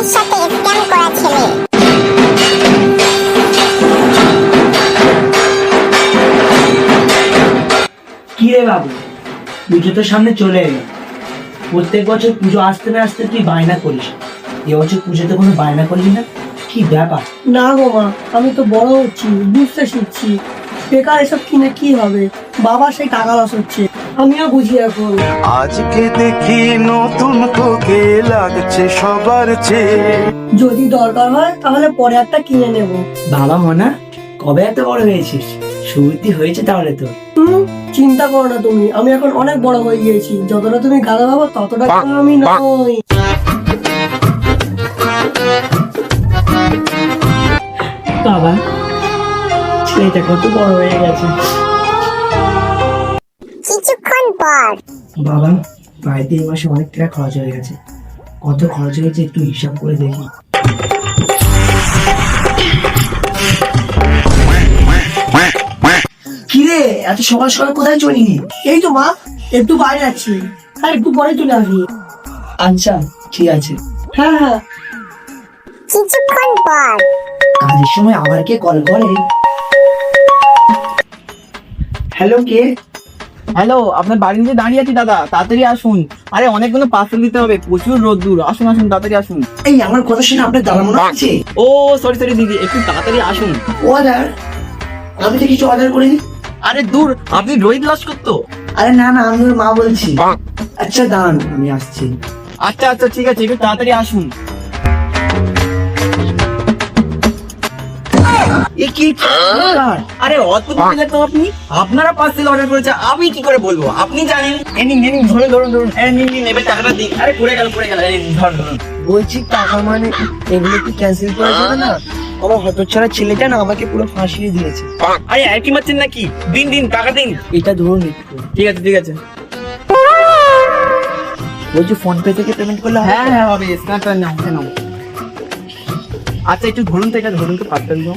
মেয়ের সাথে স্ক্যাম করা ছেলে। কি রে বাবু, পুজো তো সামনে চলে এলো। প্রত্যেক বছর পুজো আসতে না আসতে তুই বায়না করিস, এবছর পুজোতে কোনো বায়না করলি না, কি ব্যাপার? না গো মা, আমি তো বড় হচ্ছি, বুঝতে শিখছি। বেকার এসব কিনে কি হবে, বাবা সেই টাকা লস হচ্ছে, আমিও বুঝি এখন। আজকে দেখি নতুন তোকে লাগছে সবার চেয়ে। যদি দরকার হয় তাহলে পরে একটা কিনে নেব। বাবা মনা, কবে এত বড় হয়েছিস? শুরুতে হয়েছে তাহলে তো। চিন্তা করো না তুমি, আমি এখন অনেক বড় হয়ে গিয়েছি। যতটা তুমি গাধা ভাবো ততটা কিন্তু আমি নই। বাবা, ছেলেটা কত বড় হয়ে গেছে। কিছুক্ষণ পর বাবা, বাড়িতে এই মাসে অনেক টাকা খরচ হয়ে গেছে। কত খরচ হয়েছে একটু হিসাব করে দেখি। কি রে, এত সকাল সকাল কোথায় চলি? এই তো মা, একটু বাইরে যাচ্ছি, আর একটু পরে চলে আসবি। আচ্ছা ঠিক আছে। হ্যাঁ হ্যাঁ। কিছুক্ষণ পর কাজের সময় আবার কে কল করে? হ্যালো, কে? হ্যালো, আপনার বাড়ির নিচে দাঁড়িয়ে আছি দাদা, তাড়াতাড়ি আসুন। আরে অনেকগুলো পার্সেল দিতে হবে, প্রচুর রোদ্দুর। আসুন আসুন, তাড়াতাড়ি আসুন। এই আমার কথা শুনে আপনার দাদা মনে হচ্ছে? ও সরি সরি দিদি, একটু তাড়াতাড়ি আসুন। অর্ডার? আমি তো কিছু অর্ডার করিনি। আরে দূর, আপনি রোহিত লস্কর তো? আরে না না, আমি ওর মা বলছি। আচ্ছা দাঁড়ান, আমি আসছি। আচ্ছা আচ্ছা ঠিক আছে, একটু তাড়াতাড়ি আসুন। এ কি? আরে অদ্ভুত বললেন তো আপনি। আপনারা পার্সেল অর্ডার করেছে, আমি কি করে বলবো? আপনি জানেন। এই নিন, এই নিন, ধরুন ধরুন ধরুন। এই নিন নিন, এবার টাকাটা দিন। আরে পড়ে গেল পড়ে গেল। এই নিন, ধরুন ধরুন। বলছি টাকা মানে এগুলো কি ক্যান্সেল করা যাবে না? আমার হতচ্ছাড়া ছেলেটা না আমাকে পুরো ফাঁসিয়ে দিয়েছে। আরে আর কি মারছেন নাকি? দিন দিন, টাকা দিন। এটা ধরুন একটু। ঠিক আছে ঠিক আছে। বলছি ফোন পে থেকে পেমেন্ট করলে হবে? হ্যাঁ হ্যাঁ হবে, স্ক্যানটা নাও কেন? আচ্ছা একটু ধরুন তো, এটা ধরুন তো, পাঁচটা দিন।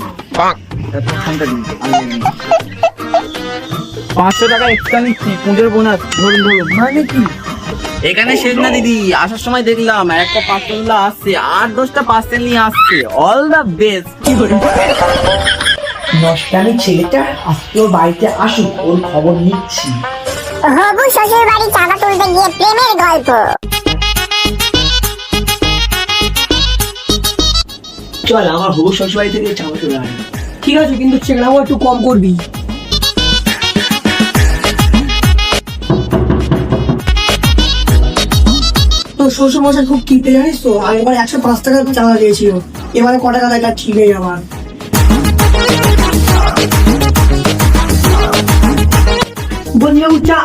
ফোনটা দিন, আমি নিয়ে নিই। 500 টাকা এক্সট্রা নিচ্ছি, পুজোর বোনাস। ধরুন ধরুন। মানে কি? এখানে শেষ না দিদি, আসার সময় দেখলাম একটা পার্সেল আসছে, 8-10টা পার্সেল নিয়ে আসছে। All the best. কি করে নষ্টামি ছেলেটা আজকে ওর বাড়িতে আসুক, ওর খবর নিচ্ছি। হবু শ্বশুর বাড়ি চাঁদা তুলতে গিয়ে প্রেমের গল্প। চল আমার হবু শ্বশুর বাড়ি থেকে চাঁদা তুলে আনি। ঠিক আছে, কিন্তু চেংড়াও একটু কম করবি। তো শ্বশুর মশাই খুব কিপটে জানিস তো, আগেবার 105 টাকা চাঁদা দিয়েছিল, এবারে ক টাকা দেখা ঠিক নেই আমার। বলছি বাবু চা।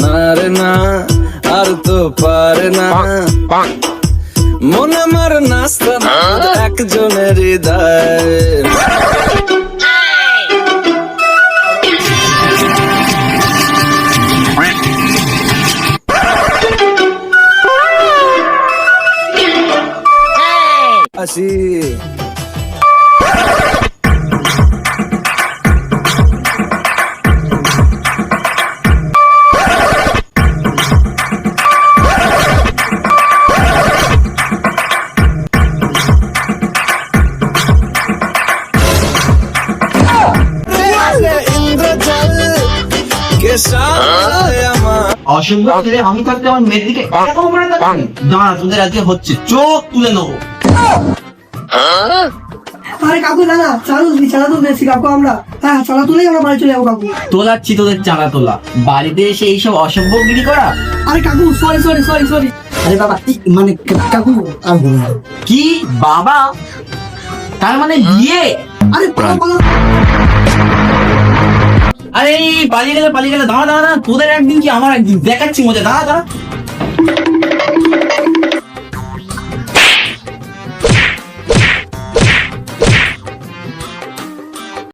না রে না, আর তো পারে না, মন আমার নাস্তা না একজনের হৃদয়। আসি অসম্ভব ছেলে, আমি থাকতে আমার মেয়ের দিকে এরকম করে তাকাবি? দাঁড়া, তোদের আজকে হচ্ছে, চোখ তুলে নেবো। আরে কাকু না না, চাঁদা তুলতেছি কাকু আমরা। হ্যাঁ চাঁদা তুলেই আমরা বাড়ি চলে যাবো কাকু। তোলাচ্ছি তোদের চাঁদা তোলা, বাড়িতে এসে এইসব অসভ্যগিরি করা। আরে কাকু সরি সরি সরি সরি। আরে বাবা, মানে কাকু আর বলুন না। কি বাবা? তার মানে বিয়ে? আরে পালা পালা। আরে পালিয়ে গেলে, দাঁড়া দাঁড়া দাঁড়া, তোদের একদিন কি আমার একদিন, দেখাচ্ছি মজা, দাঁড়া দাঁড়া।